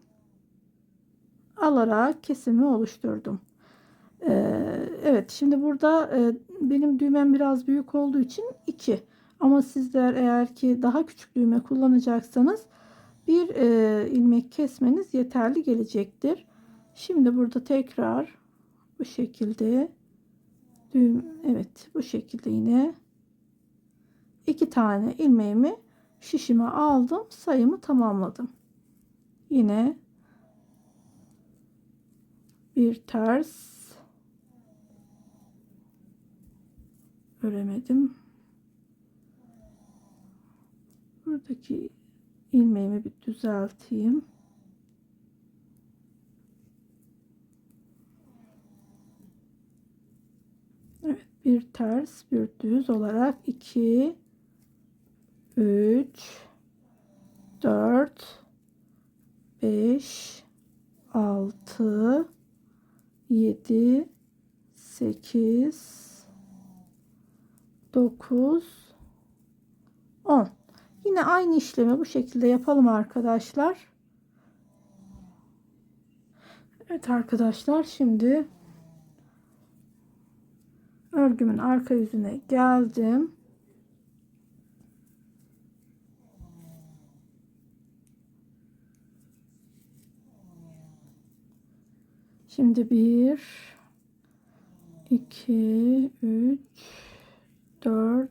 alarak kesimi oluşturdum. Evet, şimdi burada benim düğmem biraz büyük olduğu için 2, ama sizler eğer ki daha küçük düğme kullanacaksanız bir ilmek kesmeniz yeterli gelecektir. Şimdi burada tekrar bu şekilde evet, bu şekilde yine 2 tane ilmeğimi şişime aldım, sayımı tamamladım. Yine bir ters öremedim. Buradaki ilmeğimi bir düzelteyim. Evet, bir ters bir düz olarak 2 3 4 5 6 7 8 9 10. Yine aynı işlemi bu şekilde yapalım arkadaşlar. Evet arkadaşlar, şimdi örgümün arka yüzüne geldim. Şimdi 1 2 3 4.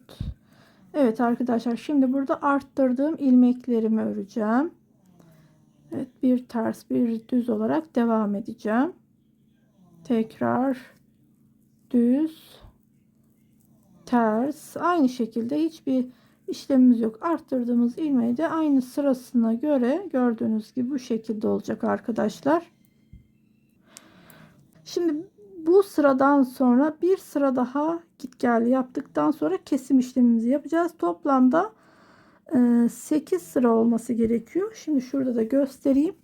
Evet arkadaşlar, şimdi burada arttırdığım ilmeklerimi öreceğim. Evet, bir ters bir düz olarak devam edeceğim. Tekrar düz, ters, aynı şekilde hiçbir işlemimiz yok. Arttırdığımız ilmeği de aynı sırasına göre gördüğünüz gibi bu şekilde olacak arkadaşlar. Şimdi bu sıradan sonra bir sıra daha git gel yaptıktan sonra kesim işlemimizi yapacağız. Toplamda 8 sıra olması gerekiyor. Şimdi şurada da göstereyim.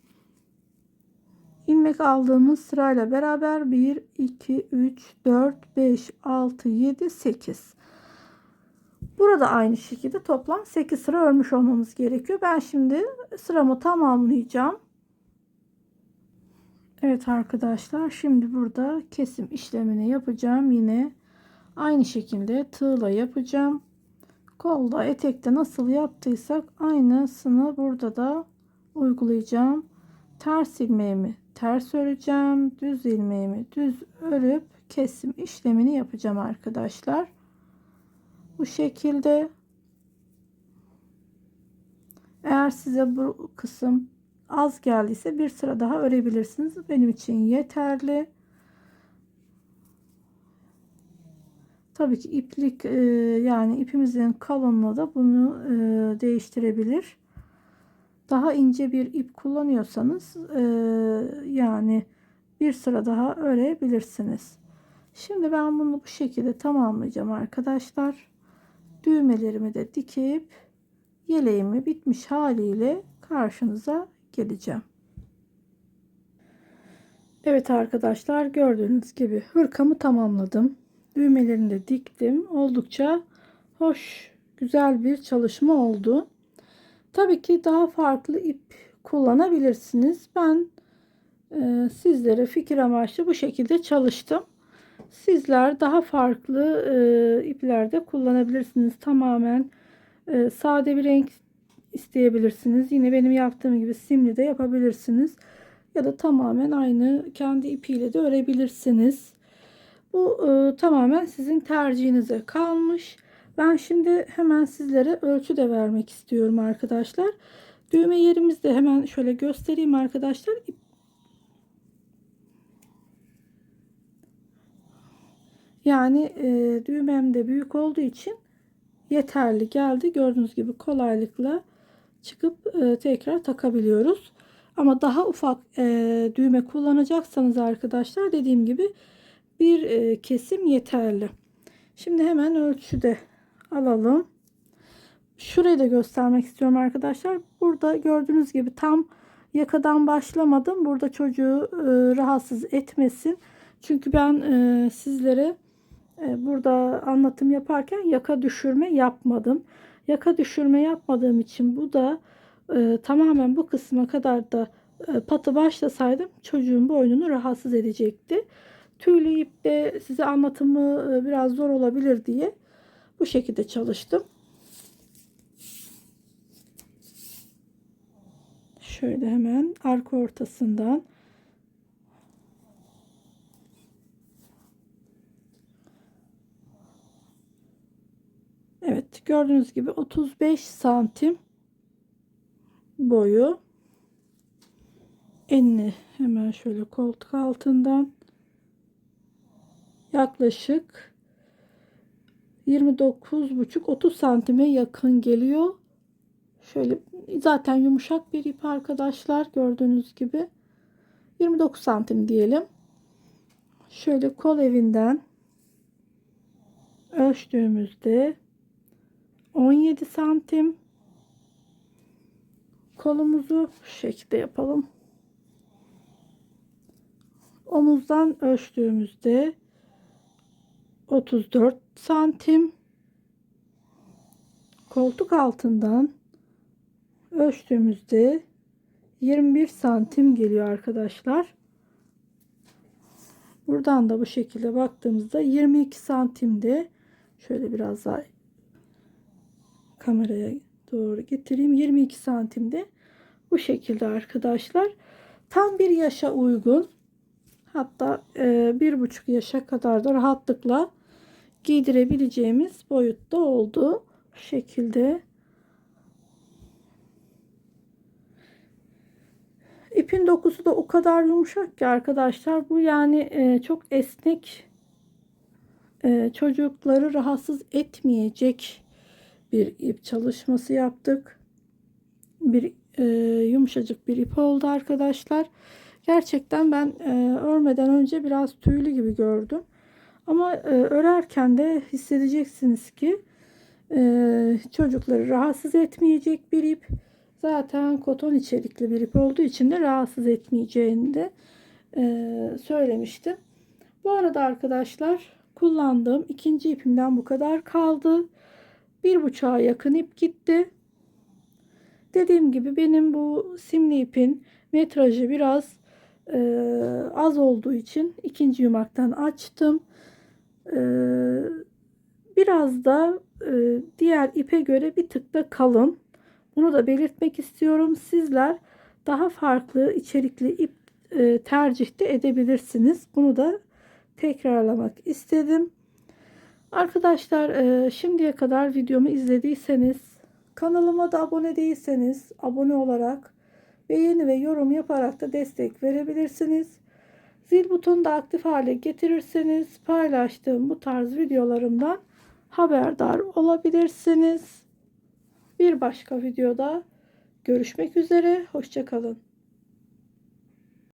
İlmek aldığımız sırayla beraber 1 2 3 4 5 6 7 8. Burada aynı şekilde toplam 8 sıra örmüş olmamız gerekiyor. Ben şimdi sıramı tamamlayacağım. Evet arkadaşlar, şimdi burada kesim işlemini yapacağım. Yine aynı şekilde tığla yapacağım. Kolda, etekte nasıl yaptıysak aynısını burada da uygulayacağım. Ters ilmeğimi ters öreceğim. Düz ilmeğimi düz örüp kesim işlemini yapacağım arkadaşlar. Bu şekilde. Eğer size bu kısım az geldiyse bir sıra daha örebilirsiniz. Benim için yeterli. Tabii ki iplik yani ipimizin kalınlığı da bunu değiştirebilir. Daha ince bir ip kullanıyorsanız yani bir sıra daha örebilirsiniz. Şimdi ben bunu bu şekilde tamamlayacağım arkadaşlar. Düğmelerimi de dikip yeleğimi bitmiş haliyle karşınıza geleceğim. Evet arkadaşlar, gördüğünüz gibi hırkamı tamamladım. Düğmelerini de diktim. Oldukça hoş, güzel bir çalışma oldu. Tabii ki daha farklı ip kullanabilirsiniz. Ben sizlere fikir amaçlı bu şekilde çalıştım. Sizler daha farklı iplerde kullanabilirsiniz. Tamamen sade bir renk isteyebilirsiniz. Yine benim yaptığım gibi simli de yapabilirsiniz. Ya da tamamen aynı kendi ipiyle de örebilirsiniz. Bu tamamen sizin tercihinize kalmış. Ben şimdi hemen sizlere ölçü de vermek istiyorum arkadaşlar. Düğme yerimizi de hemen şöyle göstereyim arkadaşlar. Yani düğmem de büyük olduğu için yeterli geldi. Gördüğünüz gibi kolaylıkla çıkıp tekrar takabiliyoruz. Ama daha ufak düğme kullanacaksanız arkadaşlar, dediğim gibi bir kesim yeterli. Şimdi hemen ölçüde alalım. Şurayı da göstermek istiyorum arkadaşlar. Burada gördüğünüz gibi tam yakadan başlamadım. Burada çocuğu rahatsız etmesin. Çünkü ben sizlere burada anlatım yaparken yaka düşürme yapmadım. Yaka düşürme yapmadığım için bu da tamamen bu kısma kadar da patı başlasaydım çocuğun boynunu rahatsız edecekti. Tüylü ipte size anlatımı biraz zor olabilir diye bu şekilde çalıştım. Şöyle hemen arka ortasından evet, gördüğünüz gibi 35 santim boyu. Enini hemen şöyle koltuk altından yaklaşık 29,5-30 santime yakın geliyor. Şöyle zaten yumuşak bir ip arkadaşlar, gördüğünüz gibi 29 santim diyelim. Şöyle kol evinden ölçtüğümüzde 17 santim. Kolumuzu şu şekilde yapalım. Omuzdan ölçtüğümüzde 34 santim. Koltuk altından ölçtüğümüzde 21 santim geliyor arkadaşlar. Buradan da bu şekilde baktığımızda 22 santimde, şöyle biraz daha kameraya doğru getireyim, 22 santimde bu şekilde arkadaşlar. Tam bir yaşa uygun, hatta 1,5 yaşa kadar da rahatlıkla giydirebileceğimiz boyutta oldu. Bu şekilde. İpin dokusu da o kadar yumuşak ki arkadaşlar, bu yani çok esnek, çocukları rahatsız etmeyecek bir ip çalışması yaptık. Bir yumuşacık bir ip oldu arkadaşlar. Gerçekten ben örmeden önce biraz tüylü gibi gördüm. Ama örerken de hissedeceksiniz ki çocukları rahatsız etmeyecek bir ip. Zaten koton içerikli bir ip olduğu için de rahatsız etmeyeceğini de söylemiştim. Bu arada arkadaşlar, kullandığım ikinci ipimden bu kadar kaldı. 1,5'a yakın ip gitti. Dediğim gibi benim bu simli ipin metrajı biraz az olduğu için ikinci yumaktan açtım. Biraz da diğer ipe göre bir tık da kalın. Bunu da belirtmek istiyorum. Sizler daha farklı içerikli ip tercih de edebilirsiniz. Bunu da tekrarlamak istedim. Arkadaşlar, şimdiye kadar videomu izlediyseniz, kanalıma da abone değilseniz abone olarak, beğeni ve yorum yaparak da destek verebilirsiniz. Zil butonunu da aktif hale getirirseniz paylaştığım bu tarz videolarımdan haberdar olabilirsiniz. Bir başka videoda görüşmek üzere. Hoşça kalın.